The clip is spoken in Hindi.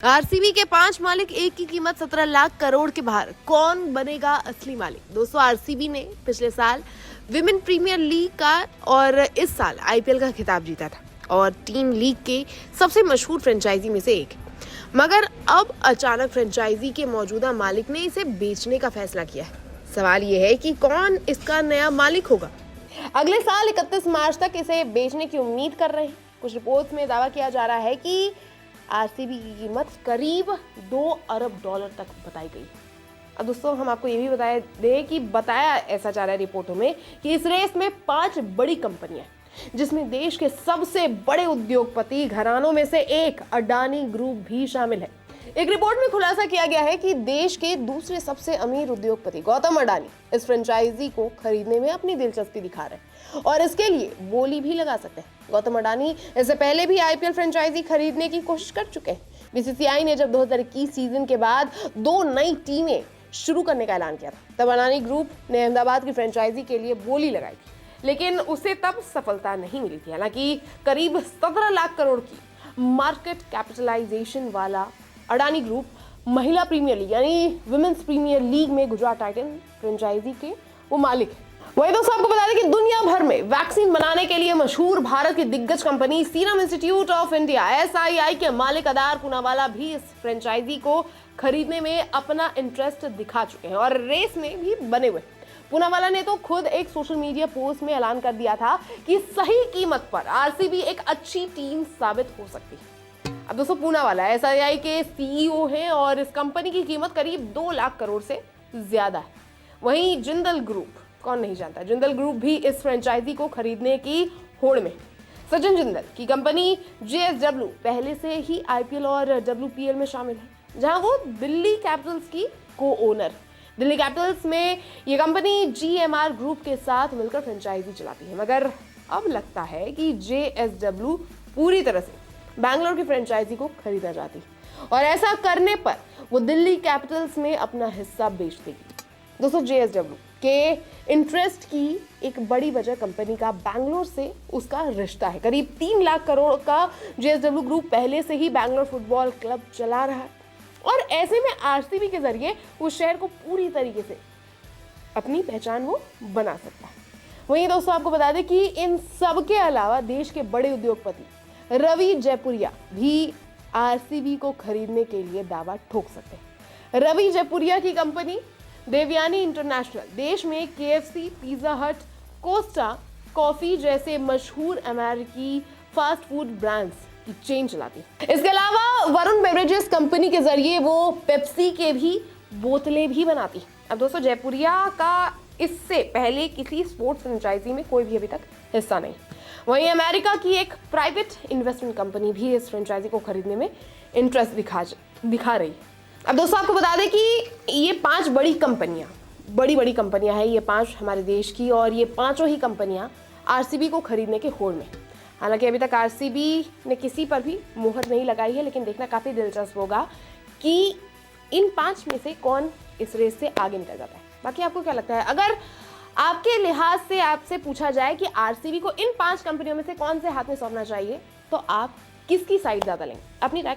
आरसीबी के 5 मालिक, एक की कीमत 17 लाख करोड़ के बाहर। कौन बनेगा असली मालिक? दोस्तों, आरसीबी ने पिछले साल विमेन प्रीमियर लीग का और इस साल आईपीएल का खिताब जीता था और टीम लीग के सबसे मशहूर फ्रेंचाइजी में से एक। मगर अब अचानक फ्रेंचाइजी के मौजूदा मालिक ने इसे बेचने का फैसला किया है। सवाल ये है कि कौन इसका नया मालिक होगा। अगले साल 31 मार्च तक इसे बेचने की उम्मीद कर रहे हैं। कुछ रिपोर्ट्स में दावा किया जा रहा है कि आरसीबी की कीमत करीब $2 अरब तक बताई गई। अब दोस्तों, हम आपको ये भी बताया ऐसा जा रहा है रिपोर्टों में कि इस रेस में 5 बड़ी कंपनियां, जिसमें देश के सबसे बड़े उद्योगपति घरानों में से एक अडानी ग्रुप भी शामिल है। एक रिपोर्ट में खुलासा किया गया है कि देश के दूसरे सबसे अमीर उद्योगपति गौतम अडानी इस फ्रेंचाइजी को खरीदने में अपनी दिलचस्पी दिखा रहे हैं और इसके लिए बोली भी लगा सकते हैं। गौतम अडानी इससे पहले भी आईपीएल फ्रेंचाइजी खरीदने की कोशिश कर चुके हैं। बीसीसीआई ने जब 2021 सीजन के बाद 2 नई टीमें शुरू करने का ऐलान किया था, तब अडानी ग्रुप ने अहमदाबाद की फ्रेंचाइजी के लिए बोली लगाई थी, लेकिन उसे तब सफलता नहीं मिली थी। हालांकि करीब 17 लाख करोड़ की मार्केट कैपिटलाइजेशन वाला अडानी ग्रुप महिला प्रीमियर लीग यानी विमेन्स प्रीमियर लीग में गुजरात टाइटन फ्रेंचाइजी के वो मालिक है। वही दोस्तों, आपको बता दें कि दुनिया भर में वैक्सीन बनाने के लिए मशहूर भारत की दिग्गज company serum institute of India (SII) के मालिक अदार पूनावाला भी इस फ्रेंचाइजी को खरीदने में अपना इंटरेस्ट दिखा चुके हैं और रेस में भी बने हुए। पूनावाला ने तो खुद एक सोशल मीडिया पोस्ट में ऐलान कर दिया था कि सही कीमत पर आरसीबी एक अच्छी टीम साबित हो सकती है। अब दोस्तों, पूनावाला SII के सीईओ हैं और इस कंपनी की कीमत करीब 2 लाख करोड़ से ज्यादा है। वहीं जिंदल ग्रुप, कौन नहीं जानता, जिंदल ग्रुप भी इस फ्रेंचाइजी को खरीदने की होड़ में। सचिन जिंदल की कंपनी JSW पहले से ही आईपीएल और WPL में शामिल है, जहां वो दिल्ली कैपिटल्स की को ओनर। दिल्ली कैपिटल्स में ये कंपनी GMR ग्रुप के साथ मिलकर फ्रेंचाइजी चलाती है, मगर अब लगता है कि JSW पूरी तरह से बैंगलोर की फ्रेंचाइजी को खरीदना चाहती और ऐसा करने पर वो दिल्ली कैपिटल्स में अपना हिस्सा बेच देगी। दोस्तों, JSW के इंटरेस्ट की एक बड़ी वजह कंपनी का बैंगलोर से उसका रिश्ता है। करीब 3 लाख करोड़ का JSW ग्रुप पहले से ही बैंगलोर फुटबॉल क्लब चला रहा है और ऐसे में आरसीबी के जरिए उस शहर को पूरी तरीके से अपनी पहचान वो बना सकता है। वहीं दोस्तों, आपको बता दें कि इन सब के अलावा देश के बड़े उद्योगपति रवि जयपुरिया भी आरसीबी को खरीदने के लिए दावा ठोक सकते हैं। रवि जयपुरिया की कंपनी देवयानी इंटरनेशनल देश में KFC, पिज्जा हट, कोस्टा कॉफी जैसे मशहूर अमेरिकी फास्ट फूड ब्रांड्स की चेन चलाती है। इसके अलावा वरुण बेवरेजेस कंपनी के जरिए वो पेप्सी के भी बोतलें भी बनाती है। अब दोस्तों, जयपुरिया का इससे पहले किसी स्पोर्ट्स फ्रेंचाइजी में कोई भी अभी तक हिस्सा नहीं। वहीं अमेरिका की एक प्राइवेट इन्वेस्टमेंट कंपनी भी इस फ्रेंचाइजी को खरीदने में इंटरेस्ट दिखा रही है। अब दोस्तों, आपको बता दें कि ये 5 बड़ी कंपनियां हैं, ये 5 हमारे देश की, और ये पांचों ही कंपनियां आरसीबी को खरीदने के होड़ में। हालांकि अभी तक आरसीबी ने किसी पर भी मुहर नहीं लगाई है, लेकिन देखना काफ़ी दिलचस्प होगा कि इन 5 में से कौन इस रेस से आगे निकल जाता है। बाकी आपको क्या लगता है? अगर आपके लिहाज से आपसे पूछा जाए कि आरसीबी को इन 5 कंपनियों में से कौन से हाथ में सौंपना चाहिए, तो आप किसकी साइड ज़्यादा लेंगे? अपनी राय